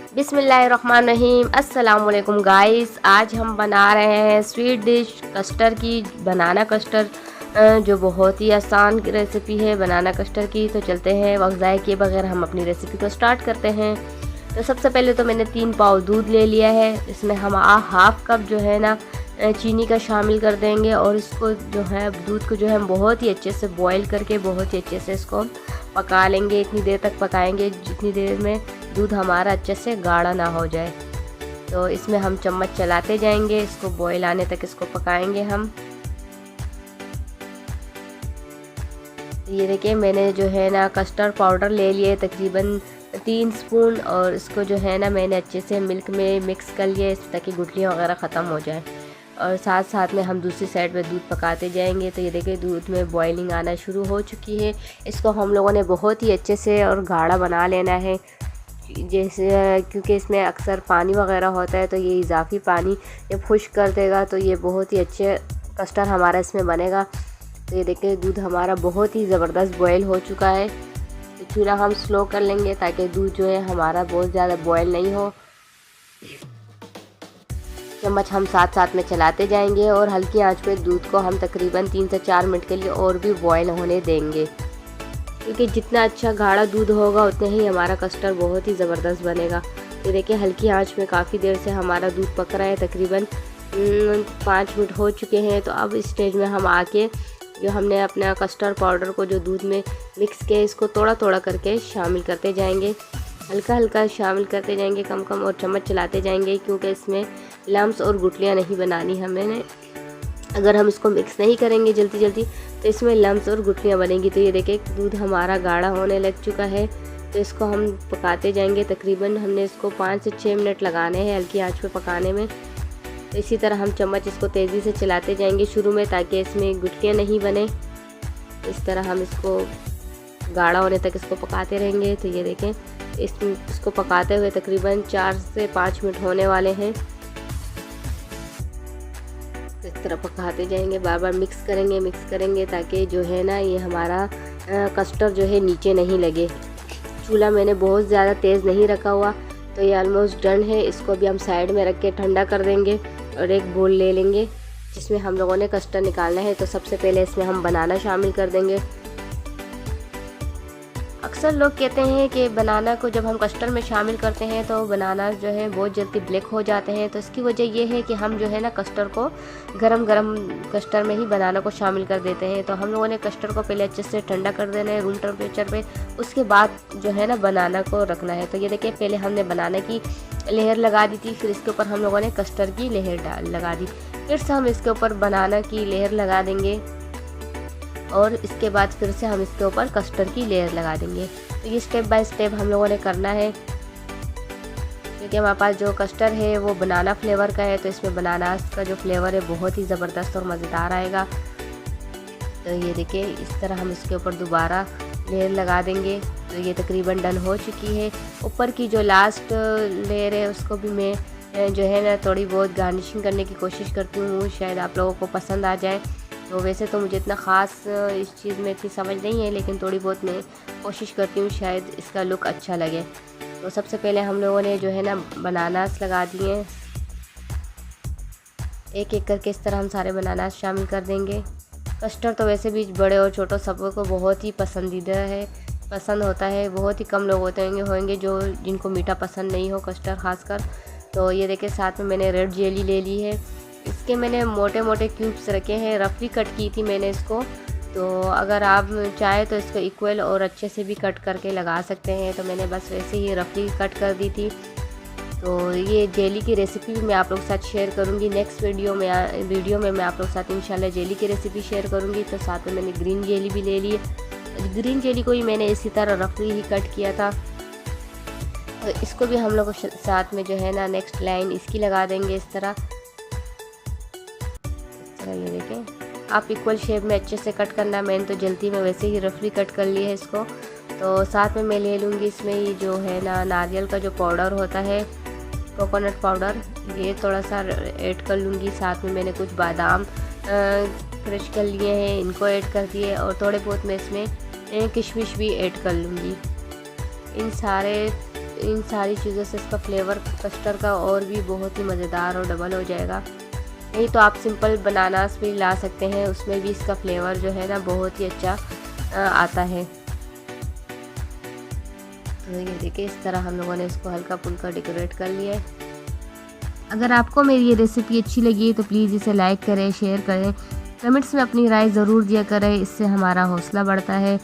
बिस्मिल्लाहिर्रहमानिर्रहीम। अस्सलाम वालेकुम गाइस। आज हम बना रहे हैं स्वीट डिश कस्टर्ड की, बनाना कस्टर्ड, जो बहुत ही आसान रेसिपी है बनाना कस्टर्ड की। तो चलते हैं वक्त ज़ाय किए बगैर हम अपनी रेसिपी को स्टार्ट करते हैं। तो सबसे पहले तो मैंने 3 पाव दूध ले लिया है। इसमें हम हाफ कप जो है ना चीनी का शामिल कर देंगे और इसको जो है दूध को जो है हम बहुत ही अच्छे से बॉईल करके बहुत ही अच्छे से इसको पका लेंगे। इतनी देर तक पकाएंगे जितनी देर में दूध हमारा अच्छे से गाढ़ा ना हो जाए। तो इसमें हम चम्मच चलाते जाएंगे, इसको बॉईल आने तक इसको पकाएंगे हम। ये देखिए मैंने जो है ना कस्टर्ड पाउडर ले लिए तकरीबन 3 स्पून, और इसको जो है ना मैंने अच्छे से मिल्क में मिक्स कर लिया ताकि गुठलियाँ वगैरह ख़त्म हो जाए। और साथ साथ में हम दूसरी साइड पे दूध पकाते जाएंगे। तो ये देखिए दूध में बॉइलिंग आना शुरू हो चुकी है। इसको हम लोगों ने बहुत ही अच्छे से और गाढ़ा बना लेना है, जैसे क्योंकि इसमें अक्सर पानी वगैरह होता है तो ये इजाफी पानी ये खुश्क कर देगा। तो ये बहुत ही अच्छे कस्टर्ड हमारा इसमें बनेगा। तो ये देखिए दूध हमारा बहुत ही ज़बरदस्त बॉयल हो चुका है। तो चूल्हा हम स्लो कर लेंगे ताकि दूध जो है हमारा बहुत ज़्यादा बॉयल नहीं हो। चम्मच हम साथ साथ में चलाते जाएंगे और हल्की आंच पे दूध को हम तकरीबन 3 से 4 मिनट के लिए और भी बॉयल होने देंगे, क्योंकि जितना अच्छा गाढ़ा दूध होगा उतने ही हमारा कस्टर्ड बहुत ही ज़बरदस्त बनेगा। ये देखिए हल्की आंच में काफ़ी देर से हमारा दूध पक रहा है, तकरीबन 5 मिनट हो चुके हैं। तो अब इस स्टेज में हम आके जो हमने अपना कस्टर्ड पाउडर को जो दूध में मिक्स किया इसको थोड़ा थोड़ा करके शामिल करते जाएंगे, हल्का हल्का शामिल करते जाएंगे, कम कम, और चम्मच चलाते जाएंगे, क्योंकि इसमें लम्स और गुठलियाँ नहीं बनानी हमें। अगर हम इसको मिक्स नहीं करेंगे जल्दी जल्दी तो इसमें लम्स और गुठलियाँ बनेंगी। तो ये देखिए दूध हमारा गाढ़ा होने लग चुका है। तो इसको हम पकाते जाएंगे, तकरीबन हमने इसको 5 से 6 मिनट लगाने हैं हल्की आंच पे पकाने में। तो इसी तरह हम चम्मच इसको तेज़ी से चलाते जाएंगे शुरू में, ताकि इसमें गुठलियाँ नहीं बने। इस तरह हम इसको गाढ़ा होने तक इसको पकाते रहेंगे। तो ये देखें इसको पकाते हुए तकरीबन 4 से 5 मिनट होने वाले हैं। इस तरह पकाते जाएंगे, बार बार मिक्स करेंगे ताकि जो है ना ये हमारा कस्टर्ड जो है नीचे नहीं लगे। चूल्हा मैंने बहुत ज़्यादा तेज़ नहीं रखा हुआ। तो ये ऑलमोस्ट डन है। इसको भी हम साइड में रख के ठंडा कर देंगे और एक बोल ले लेंगे जिसमें हम लोगों ने कस्टर्ड निकालना है। तो सबसे पहले इसमें हम बनाना शामिल कर देंगे। अक्सर लोग कहते हैं कि बनाना को जब हम कस्टर्ड में शामिल करते हैं तो बनाना जो है बहुत जल्दी ब्लैक हो जाते हैं। तो इसकी वजह ये है कि हम जो है ना कस्टर्ड को गरम गरम कस्टर्ड में ही बनाना को शामिल कर देते हैं। तो हम लोगों ने कस्टर्ड को पहले अच्छे से ठंडा कर देना है रूम टेम्परेचर पे, उसके बाद जो है ना बनाना को रखना है। तो ये देखिए पहले हमने बनाना की लेयर लगा दी थी, फिर इसके ऊपर हम लोगों ने कस्टर्ड की लेयर लगा दी, फिर से हम इसके ऊपर बनाना की लेयर लगा देंगे और इसके बाद फिर से हम इसके ऊपर कस्टर्ड की लेयर लगा देंगे। तो ये स्टेप बाय स्टेप हम लोगों ने करना है, क्योंकि हमारे पास जो कस्टर्ड है वो बनाना फ्लेवर का है। तो इसमें बनाना का जो फ्लेवर है बहुत ही ज़बरदस्त और मज़ेदार आएगा। तो ये देखिए इस तरह हम इसके ऊपर दोबारा लेयर लगा देंगे। तो ये तकरीबन डन हो चुकी है। ऊपर की जो लास्ट लेयर है उसको भी मैं जो है ना थोड़ी बहुत गार्निशिंग करने की कोशिश करती हूँ, शायद आप लोगों को पसंद आ जाए। तो वैसे तो मुझे इतना ख़ास इस चीज़ में इतनी समझ नहीं है, लेकिन थोड़ी बहुत मैं कोशिश करती हूँ शायद इसका लुक अच्छा लगे। तो सबसे पहले हम लोगों ने जो है ना बनानास लगा दिए, एक एक करके इस तरह हम सारे बनानास शामिल कर देंगे। कस्टर्ड तो वैसे भी बड़े और छोटों सबको बहुत ही पसंद होता है। बहुत ही कम लोग होंगे जो जिनको मीठा पसंद नहीं हो कस्टर्ड ख़ासकर। तो ये देखिए साथ में मैंने रेड जेली ले ली है। इसके मैंने मोटे मोटे क्यूब्स रखे हैं, रफली कट की थी मैंने इसको। तो अगर आप चाहें तो इसको इक्वल और अच्छे से भी कट करके लगा सकते हैं। तो मैंने बस वैसे ही रफली कट कर दी थी। तो ये जेली की रेसिपी भी मैं आप लोग के साथ शेयर करूंगी नेक्स्ट वीडियो में मैं आप लोग के साथ इंशाल्लाह जेली की रेसिपी शेयर करूंगी। तो साथ में मैंने ग्रीन जेली भी ले ली है। ग्रीन जेली को ही मैंने इसी तरह रफली ही कट किया था। तो इसको भी हम लोग साथ में जो है ना नेक्स्ट लाइन इसकी लगा देंगे इस तरह। ये देखें आप इक्वल शेप में अच्छे से कट करना। मैंने तो जल्दी में वैसे ही रफली कट कर लिया है इसको। तो साथ में मैं ले लूँगी इसमें ये जो है ना नारियल का जो पाउडर होता है, कोकोनट पाउडर, ये थोड़ा सा ऐड कर लूँगी। साथ में मैंने कुछ बादाम क्रश कर लिए हैं, इनको ऐड कर दिए, और थोड़े बहुत मैं इसमें किशमिश भी ऐड कर लूँगी। इन सारे इन सारी चीज़ों से इसका फ्लेवर कस्टर्ड का और भी बहुत ही मज़ेदार और डबल हो जाएगा। नहीं तो आप सिंपल बनानास भी ला सकते हैं, उसमें भी इसका फ्लेवर जो है ना बहुत ही अच्छा आता है। तो ये देखिए इस तरह हम लोगों ने इसको हल्का फुल्का डेकोरेट कर लिया है। अगर आपको मेरी ये रेसिपी अच्छी लगी तो प्लीज़ इसे लाइक करें, शेयर करें, कमेंट्स में अपनी राय ज़रूर दिया करें, इससे हमारा हौसला बढ़ता है।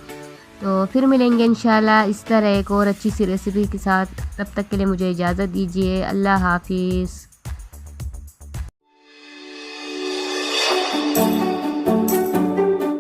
तो फिर मिलेंगे इंशाल्लाह इस तरह एक और अच्छी सी रेसिपी के साथ। तब तक के लिए मुझे इजाज़त दीजिए। अल्लाह हाफिज़।